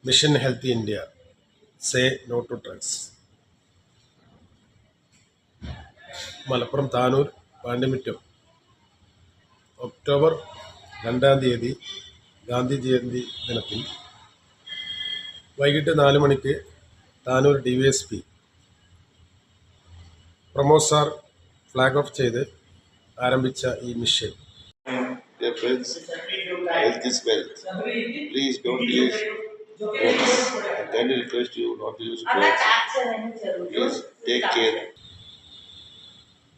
Mission healthy India say no to drugs. Malappuram Tanur പാണ്ഡിമിറ്റം October 2-ാം തീയതി ഗാന്ധി ജയന്തി ദിനത്തിൽ വൈകിട്ട് 4 മണിക്ക് Tanur DYSP Pramod sir flag off ചെയ്ത് ആരംഭിച്ച ഈ mission Dear friends, health is wealth. Please don't use drugs. I kindly request you not to use drugs. Please take care.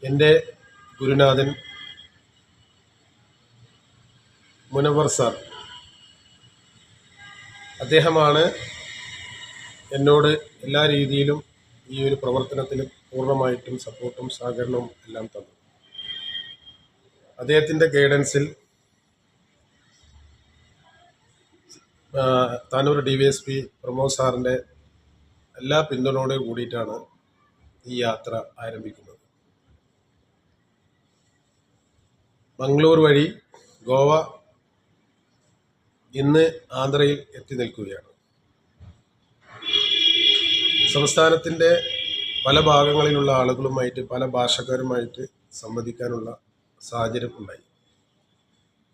എൻ്റെ ഗുരുനാഥൻ മുനവർ സാർ, അദ്ദേഹമാണ് എന്നോട് എല്ലാ രീതിയിലും ഈ ഒരു പ്രവർത്തനത്തിന് പൂർണ്ണമായിട്ടും സപ്പോർട്ടും സഹകരണവും എല്ലാം തന്നു. അദ്ദേഹത്തിൻ്റെ ഗൈഡൻസിൽ താനൂർ DYSP പ്രമോദ് സാറിൻ്റെ എല്ലാ പിന്തുണയോട് കൂടിയിട്ടാണ് ഈ യാത്ര ആരംഭിക്കുന്നത്. മംഗളൂർ വഴി ഗോവ ഇന്ന് ആന്ധ്രയിൽ എത്തി നിൽക്കുകയാണ്. സംസ്ഥാനത്തിൻ്റെ പല ഭാഗങ്ങളിലുള്ള ആളുകളുമായിട്ട് പല ഭാഷക്കാരുമായിട്ട് സംവദിക്കാനുള്ള സാഹചര്യം ഉണ്ടായി.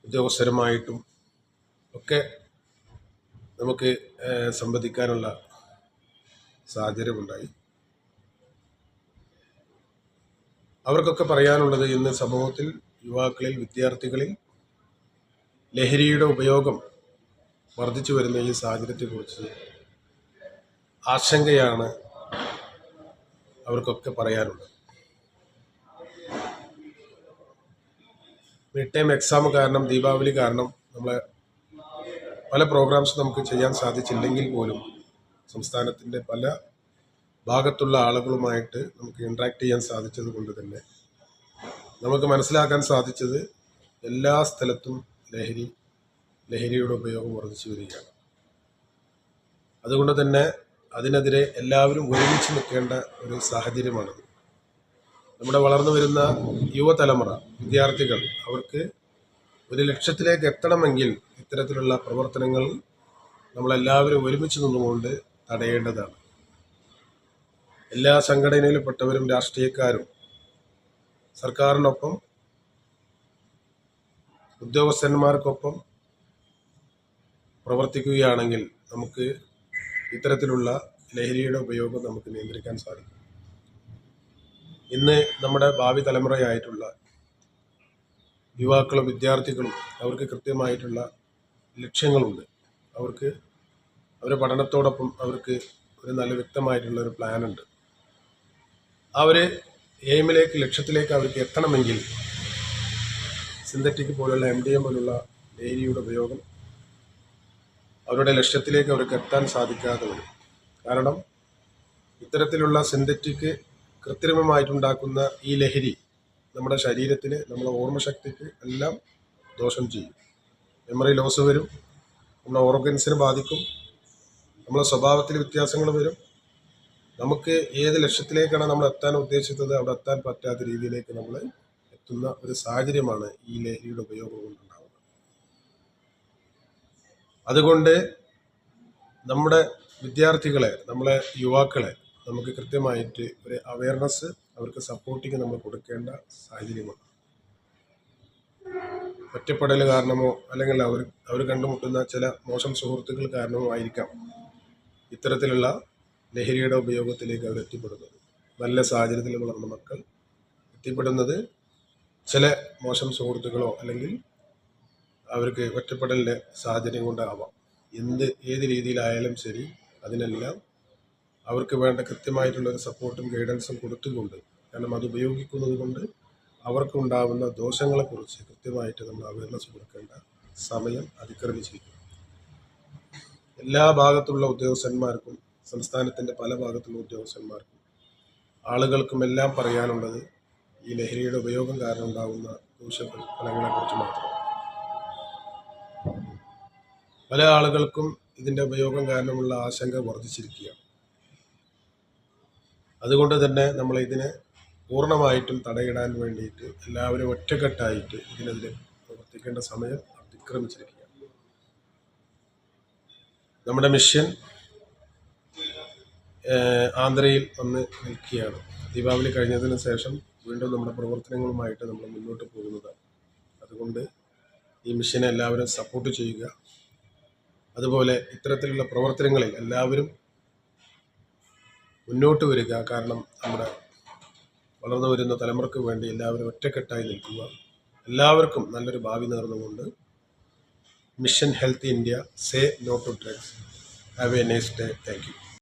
ഉദ്യോഗസ്ഥരുമായിട്ടും ഒക്കെ നമുക്ക് സംവദിക്കാനുള്ള സാഹചര്യമുണ്ടായി. അവർക്കൊക്കെ പറയാനുള്ളത്, ഇന്ന് സമൂഹത്തിൽ യുവാക്കളിൽ, വിദ്യാർത്ഥികളിൽ ലഹരിയുടെ ഉപയോഗം വർദ്ധിച്ചു വരുന്ന ഈ സാഹചര്യത്തെക്കുറിച്ച് ആശങ്കയാണ് അവർക്കൊക്കെ പറയാനുള്ളത്. മിഡ് ടൈം എക്സാം കാരണം, ദീപാവലി കാരണം നമ്മളെ പല പ്രോഗ്രാംസ് നമുക്ക് ചെയ്യാൻ സാധിച്ചില്ലെങ്കിൽ പോലും സംസ്ഥാനത്തിൻ്റെ പല ഭാഗത്തുള്ള ആളുകളുമായിട്ട് നമുക്ക് ഇൻട്രാക്ട് ചെയ്യാൻ സാധിച്ചത് കൊണ്ട് തന്നെ നമുക്ക് മനസ്സിലാക്കാൻ സാധിച്ചത് എല്ലാ സ്ഥലത്തും ലഹരിയുടെ ഉപയോഗം വർദ്ധിച്ചു വരികയാണ്. അതുകൊണ്ട് തന്നെ അതിനെതിരെ എല്ലാവരും ഒരുമിച്ച് നിൽക്കേണ്ട ഒരു സാഹചര്യമാണത്. നമ്മുടെ വളർന്നു വരുന്ന യുവതലമുറ, വിദ്യാർത്ഥികൾ, അവർക്ക് ഒരു ലക്ഷ്യത്തിലേക്ക് എത്തണമെങ്കിൽ ഇത്തരത്തിലുള്ള പ്രവർത്തനങ്ങൾ നമ്മളെല്ലാവരും ഒരുമിച്ച് നിന്നുകൊണ്ട് തടയേണ്ടതാണ്. എല്ലാ സംഘടനയിൽപ്പെട്ടവരും രാഷ്ട്രീയക്കാരും സർക്കാരിനൊപ്പം, ഉദ്യോഗസ്ഥന്മാർക്കൊപ്പം പ്രവർത്തിക്കുകയാണെങ്കിൽ നമുക്ക് ഇത്തരത്തിലുള്ള ലഹരിയുടെ ഉപയോഗം നമുക്ക് നിയന്ത്രിക്കാൻ സാധിക്കും. ഇന്ന് നമ്മുടെ ഭാവി തലമുറയായിട്ടുള്ള യുവാക്കളും വിദ്യാർത്ഥികളും അവർക്ക് കൃത്യമായിട്ടുള്ള ലക്ഷ്യങ്ങളുണ്ട്. അവർക്ക് അവരുടെ പഠനത്തോടൊപ്പം അവർക്ക് ഒരു നല്ല വ്യക്തമായിട്ടുള്ള ഒരു പ്ലാനുണ്ട്. അവർ എയിമിലേക്ക്, ലക്ഷ്യത്തിലേക്ക് അവർക്ക് എത്തണമെങ്കിൽ സിന്തറ്റിക് പോലുള്ള MDMA പോലുള്ള ലഹരിയുടെ ഉപയോഗം അവരുടെ ലക്ഷ്യത്തിലേക്ക് അവർക്ക് എത്താൻ സാധിക്കാതെ വരും. കാരണം ഇത്തരത്തിലുള്ള സിന്തറ്റിക് കൃത്രിമമായിട്ടുണ്ടാക്കുന്ന ഈ ലഹരി നമ്മുടെ ശരീരത്തിന്, നമ്മുടെ ഓർമ്മശക്തിക്ക് എല്ലാം ദോഷം ചെയ്യും. മെമ്മറി ലോസ് വരും, നമ്മുടെ ഓർഗൻസിനെ ബാധിക്കും, നമ്മുടെ സ്വഭാവത്തിൽ വ്യത്യാസങ്ങൾ വരും. നമുക്ക് ഏത് ലക്ഷ്യത്തിലേക്കാണ് നമ്മൾ എത്താൻ ഉദ്ദേശിച്ചത് അവിടെ എത്താൻ പറ്റാത്ത രീതിയിലേക്ക് നമ്മൾ എത്തുന്ന ഒരു സാഹചര്യമാണ് ഈ ലഹരിയുടെ ഉപയോഗം കൊണ്ടുണ്ടാകുന്നത്. അതുകൊണ്ട് നമ്മുടെ വിദ്യാർത്ഥികളെ, നമ്മളെ യുവാക്കളെ നമുക്ക് കൃത്യമായിട്ട് ഒരു അവയർനെസ്, അവർക്ക് സപ്പോർട്ടിങ് നമ്മൾ കൊടുക്കേണ്ട സാഹചര്യമാണ്. ഒറ്റപ്പെടൽ കാരണമോ അല്ലെങ്കിൽ അവർ കണ്ടുമുട്ടുന്ന ചില മോശം സുഹൃത്തുക്കൾ കാരണമോ ആയിരിക്കാം ഇത്തരത്തിലുള്ള ലഹരിയുടെ ഉപയോഗത്തിലേക്ക് അവർ എത്തിപ്പെടുന്നത്. നല്ല സാഹചര്യത്തിൽ വളർന്ന മക്കൾ എത്തിപ്പെടുന്നത് ചില മോശം സുഹൃത്തുക്കളോ അല്ലെങ്കിൽ അവർക്ക് ഒറ്റപ്പെടലിൻ്റെ സാഹചര്യം കൊണ്ടാവാം. ഏത് രീതിയിലായാലും ശരി, അതിനെല്ലാം അവർക്ക് വേണ്ട കൃത്യമായിട്ടുള്ളൊരു സപ്പോർട്ടും ഗൈഡൻസും കൊടുത്തുകൊണ്ട്, കാരണം അത് ഉപയോഗിക്കുന്നത് കൊണ്ട് അവർക്കുണ്ടാവുന്ന ദോഷങ്ങളെക്കുറിച്ച് കൃത്യമായിട്ട് നമ്മൾ അവയർനെസ് കൊടുക്കേണ്ട സമയം അതിക്രമിച്ചിരിക്കും. എല്ലാ ഭാഗത്തുള്ള ഉദ്യോഗസ്ഥന്മാർക്കും, സംസ്ഥാനത്തിൻ്റെ പല ഭാഗത്തുള്ള ഉദ്യോഗസ്ഥന്മാർക്കും, ആളുകൾക്കും എല്ലാം പറയാനുള്ളത് ഈ ലഹരിയുടെ ഉപയോഗം കാരണം ഉണ്ടാകുന്ന ദൂഷ്യഫലങ്ങളെക്കുറിച്ച് മാത്രമാണ്. പല ആളുകൾക്കും ഇതിൻ്റെ ഉപയോഗം കാരണമുള്ള ആശങ്ക വർദ്ധിച്ചിരിക്കുകയാണ്. അതുകൊണ്ട് തന്നെ നമ്മൾ ഇതിനെ പൂർണ്ണമായിട്ടും തടയിടാൻ വേണ്ടിയിട്ട് എല്ലാവരും ഒറ്റക്കെട്ടായിട്ട് ഇതിനെതിരെ പ്രവർത്തിക്കേണ്ട സമയം അതിക്രമിച്ചിരിക്കുകയാണ്. നമ്മുടെ മിഷൻ ആന്ധ്രയിൽ വന്ന് നിൽക്കുകയാണ്. ദീപാവലി കഴിഞ്ഞതിന് ശേഷം വീണ്ടും നമ്മുടെ പ്രവർത്തനങ്ങളുമായിട്ട് നമ്മൾ മുന്നോട്ട് പോകുന്നതാണ്. അതുകൊണ്ട് ഈ മിഷനെ എല്ലാവരും സപ്പോർട്ട് ചെയ്യുക. അതുപോലെ ഇത്തരത്തിലുള്ള പ്രവർത്തനങ്ങളിൽ എല്ലാവരും മുന്നോട്ട് വരിക. കാരണം നമ്മുടെ വളർന്നു വരുന്ന തലമുറയ്ക്ക് വേണ്ടി എല്ലാവരും ഒറ്റക്കെട്ടായി നിൽക്കുക. എല്ലാവർക്കും നല്ലൊരു ഭാവി നേർന്നുകൊണ്ട് mission health India, say no to drugs. Have a nice day. Thank U.